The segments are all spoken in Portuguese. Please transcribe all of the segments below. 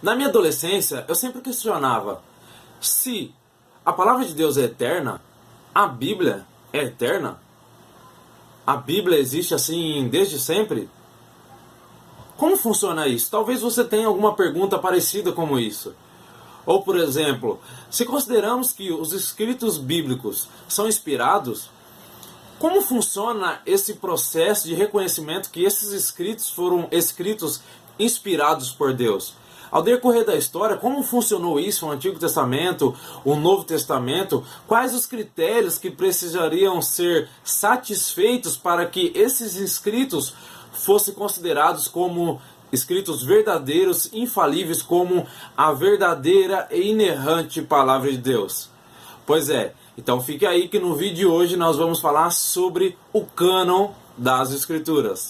Na minha adolescência, eu sempre questionava: se a palavra de Deus é eterna, a Bíblia é eterna? A Bíblia existe assim desde sempre? Como funciona isso? Talvez você tenha alguma pergunta parecida como isso. Ou, por exemplo, se consideramos que os escritos bíblicos são inspirados, como funciona esse processo de reconhecimento que esses escritos foram escritos inspirados por Deus? Ao decorrer da história, como funcionou isso no Antigo Testamento, o Novo Testamento? Quais os critérios que precisariam ser satisfeitos para que esses escritos fossem considerados como escritos verdadeiros, infalíveis, como a verdadeira e inerrante Palavra de Deus? Pois é, então fique aí que no vídeo de hoje nós vamos falar sobre o cânon das Escrituras.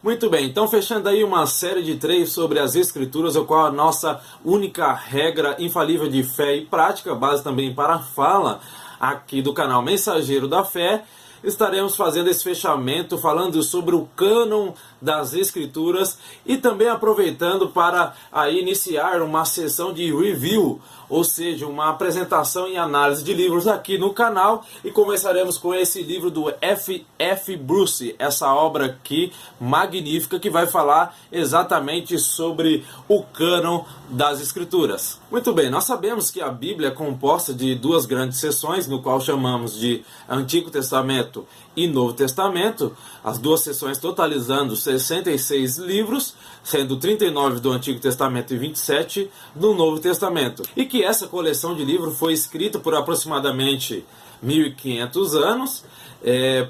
Muito bem, então fechando aí uma série de 3 sobre as Escrituras, o qual a nossa única regra infalível de fé e prática, base também para a fala aqui do canal Mensageiro da Fé, estaremos fazendo esse fechamento falando sobre o cânon das Escrituras e também aproveitando para aí iniciar uma sessão de review, ou seja, uma apresentação e análise de livros aqui no canal, e começaremos com esse livro do F.F. Bruce, essa obra aqui magnífica que vai falar exatamente sobre o cânon das Escrituras. Muito bem, nós sabemos que a Bíblia é composta de 2 grandes seções, no qual chamamos de Antigo Testamento e Novo Testamento, as 2 seções totalizando 66 livros, sendo 39 do Antigo Testamento e 27 do Novo Testamento. E que essa coleção de livros foi escrita por aproximadamente 1.500 anos,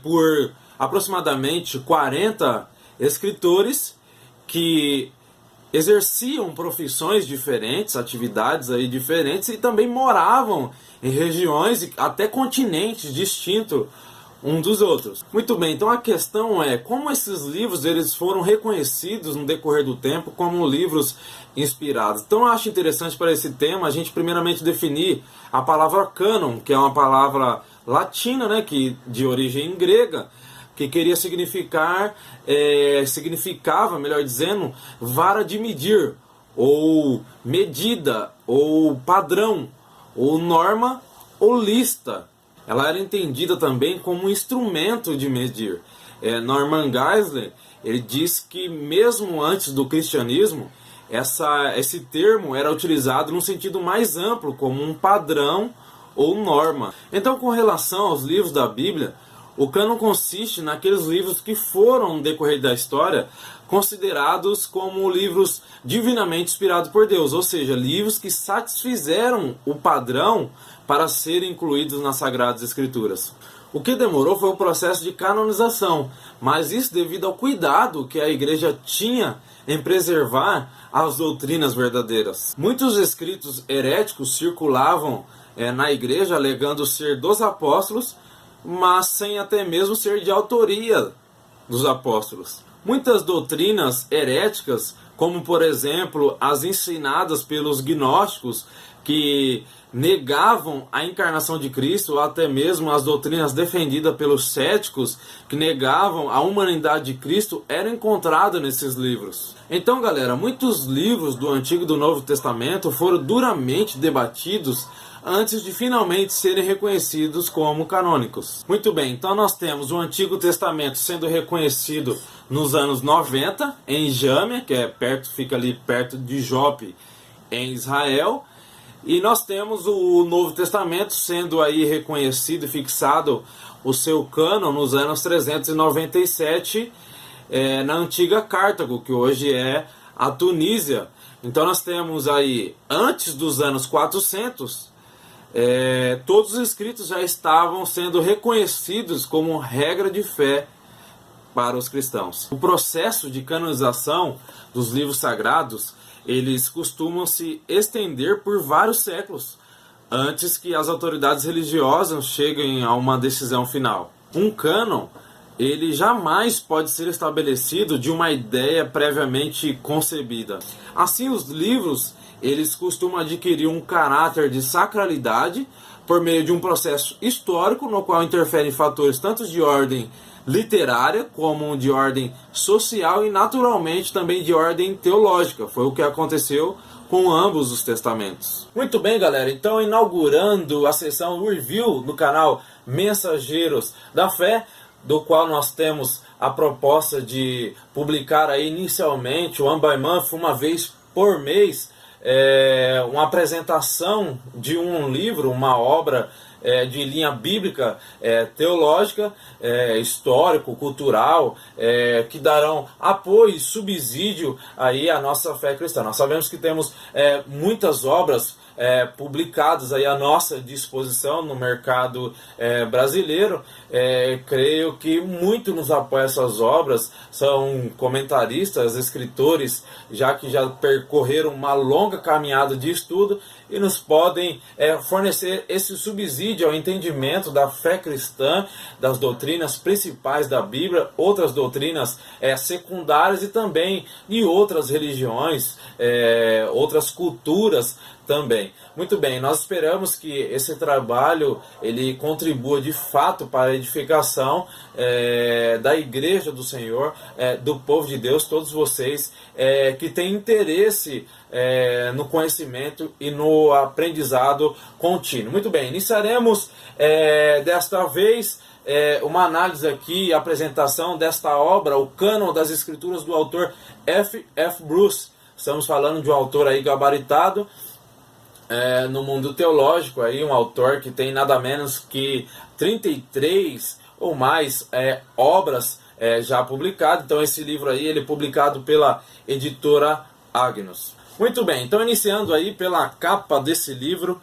por aproximadamente 40 escritores que exerciam profissões diferentes, atividades aí diferentes, e também moravam em regiões e até continentes distintos um dos outros. Muito bem, então a questão é como esses livros eles foram reconhecidos no decorrer do tempo como livros inspirados. Então eu acho interessante para esse tema a gente primeiramente definir a palavra cânon, que é uma palavra latina, né, que de origem grega, que queria significava, melhor dizendo, vara de medir, ou medida, ou padrão, ou norma, ou lista. Ela era entendida também como um instrumento de medir. Norman Geisler, ele diz que mesmo antes do cristianismo, esse termo era utilizado num sentido mais amplo, como um padrão ou norma. Então, com relação aos livros da Bíblia, o cânon consiste naqueles livros que foram, no decorrer da história, considerados como livros divinamente inspirados por Deus, ou seja, livros que satisfizeram o padrão para serem incluídos nas Sagradas Escrituras. O que demorou foi o processo de canonização, mas isso devido ao cuidado que a igreja tinha em preservar as doutrinas verdadeiras. Muitos escritos heréticos circulavam na igreja alegando ser dos apóstolos, mas sem até mesmo ser de autoria dos apóstolos. Muitas doutrinas heréticas, como por exemplo as ensinadas pelos gnósticos, que negavam a encarnação de Cristo, ou até mesmo as doutrinas defendidas pelos céticos, que negavam a humanidade de Cristo, eram encontradas nesses livros. Então, galera, muitos livros do Antigo e do Novo Testamento foram duramente debatidos antes de finalmente serem reconhecidos como canônicos. Muito bem, então nós temos o Antigo Testamento sendo reconhecido nos anos 90, em Jâmia, que fica ali perto de Jope, em Israel. E nós temos o Novo Testamento sendo aí reconhecido e fixado o seu cânon nos anos 397, na antiga Cartago, que hoje é a Tunísia. Então nós temos aí, antes dos anos 400, todos os escritos já estavam sendo reconhecidos como regra de fé para os cristãos. O processo de canonização dos livros sagrados, eles costumam se estender por vários séculos, antes que as autoridades religiosas cheguem a uma decisão final. Um cânon ele jamais pode ser estabelecido de uma ideia previamente concebida. Assim, os livros, eles costumam adquirir um caráter de sacralidade por meio de um processo histórico no qual interferem fatores tanto de ordem literária como de ordem social e naturalmente também de ordem teológica. Foi o que aconteceu com ambos os testamentos. Muito bem, galera, então inaugurando a sessão review no canal Mensageiros da Fé, do qual nós temos a proposta de publicar aí inicialmente, one by month, uma vez por mês, uma apresentação de um livro, uma obra de linha bíblica, teológica, histórico, cultural, que darão apoio e subsídio aí à nossa fé cristã. Nós sabemos que temos muitas obras publicadas aí à nossa disposição no mercado brasileiro. Creio que muito nos apoia essas obras, são comentaristas, escritores, já que já percorreram uma longa caminhada de estudo e nos podem fornecer esse subsídio ao entendimento da fé cristã, das doutrinas principais da Bíblia, outras doutrinas secundárias e também de outras religiões, outras culturas também. Muito bem, nós esperamos que esse trabalho ele contribua de fato para a edificação da Igreja do Senhor, do povo de Deus, todos vocês que têm interesse no conhecimento e no aprendizado contínuo. Muito bem, iniciaremos desta vez uma análise aqui, apresentação desta obra, o Cânon das Escrituras do autor F.F. Bruce. Estamos falando de um autor aí gabaritado no mundo teológico, aí, um autor que tem nada menos que 33 ou mais obras já publicadas. Então esse livro aí ele é publicado pela editora Agnus. Muito bem, então iniciando aí pela capa desse livro,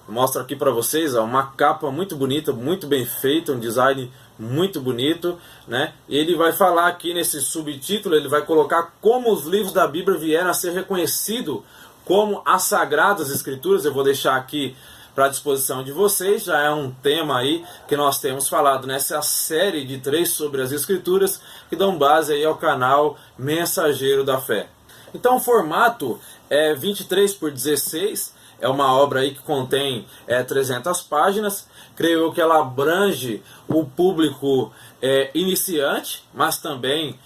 mostro aqui para vocês uma capa muito bonita, muito bem feita, um design muito bonito, né? Ele vai falar aqui nesse subtítulo, ele vai colocar como os livros da Bíblia vieram a ser reconhecidos como as Sagradas Escrituras. Eu vou deixar aqui para disposição de vocês, já é um tema aí que nós temos falado nessa série de 3 sobre as Escrituras, que dão base aí ao canal Mensageiro da Fé. Então o formato é 23 por 16, é uma obra aí que contém 300 páginas. Creio eu que ela abrange o público iniciante, mas também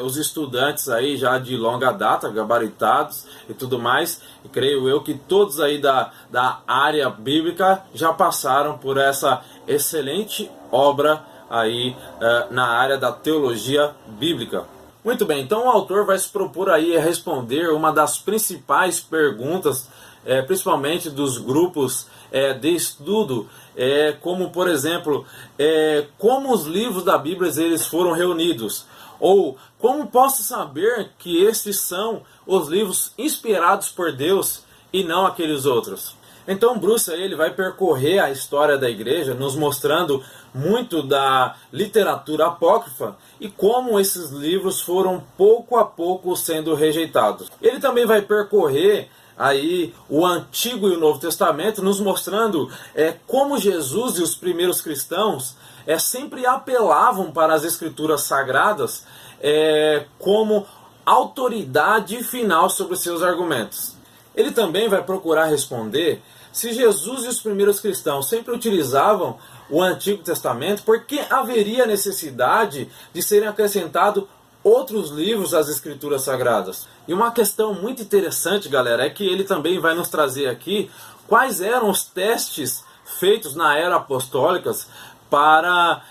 os estudantes aí já de longa data, gabaritados e tudo mais. E creio eu que todos aí da área bíblica já passaram por essa excelente obra aí na área da teologia bíblica. Muito bem, então o autor vai se propor aí a responder uma das principais perguntas, principalmente dos grupos de estudo, como por exemplo, como os livros da Bíblia eles foram reunidos? Ou como posso saber que esses são os livros inspirados por Deus e não aqueles outros? Então Bruce ele vai percorrer a história da igreja, nos mostrando muito da literatura apócrifa e como esses livros foram pouco a pouco sendo rejeitados. Ele também vai percorrer aí o Antigo e o Novo Testamento, nos mostrando como Jesus e os primeiros cristãos sempre apelavam para as Escrituras Sagradas como autoridade final sobre os seus argumentos. Ele também vai procurar responder se Jesus e os primeiros cristãos sempre utilizavam o Antigo Testamento, por que haveria necessidade de serem acrescentados outros livros às Escrituras Sagradas? E uma questão muito interessante, galera, é que ele também vai nos trazer aqui quais eram os testes feitos na era apostólica para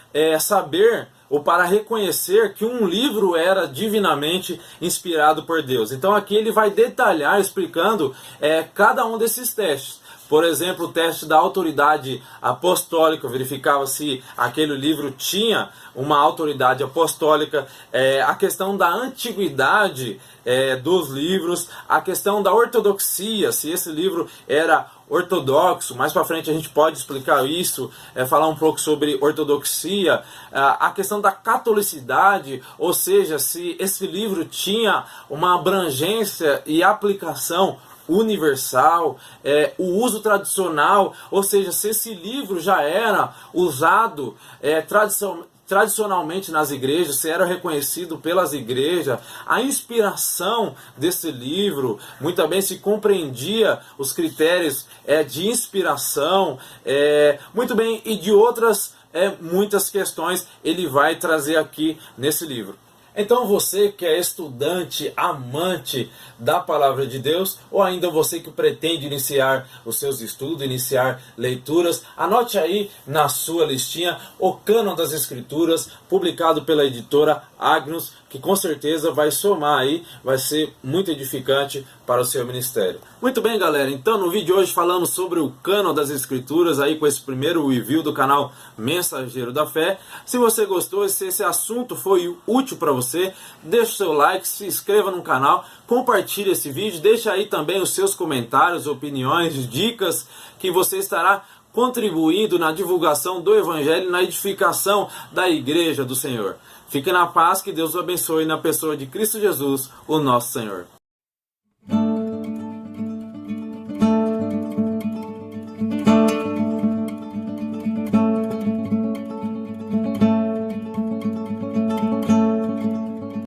saber ou para reconhecer que um livro era divinamente inspirado por Deus. Então aqui ele vai detalhar, explicando cada um desses testes. Por exemplo, o teste da autoridade apostólica, verificava se aquele livro tinha uma autoridade apostólica, a questão da antiguidade dos livros, a questão da ortodoxia, se esse livro era ortodoxo. Mais para frente a gente pode explicar isso, falar um pouco sobre ortodoxia, a questão da catolicidade, ou seja, se esse livro tinha uma abrangência e aplicação universal, o uso tradicional, ou seja, se esse livro já era usado tradicionalmente nas igrejas, se era reconhecido pelas igrejas, a inspiração desse livro, muito bem se compreendia os critérios de inspiração, muito bem, e de outras muitas questões ele vai trazer aqui nesse livro. Então você que é estudante, amante da Palavra de Deus, ou ainda você que pretende iniciar os seus estudos, iniciar leituras, anote aí na sua listinha o Cânon das Escrituras, publicado pela editora Agnus, que com certeza vai somar aí, vai ser muito edificante para o seu ministério. Muito bem, galera, então no vídeo de hoje falamos sobre o Cânon das Escrituras, aí com esse primeiro review do canal Mensageiro da Fé. Se você gostou, se esse assunto foi útil para você, deixe o seu like, se inscreva no canal, compartilhe esse vídeo, deixe aí também os seus comentários, opiniões, dicas, que você estará contribuindo na divulgação do Evangelho, na edificação da Igreja do Senhor. Fique na paz, que Deus o abençoe na pessoa de Cristo Jesus, o nosso Senhor.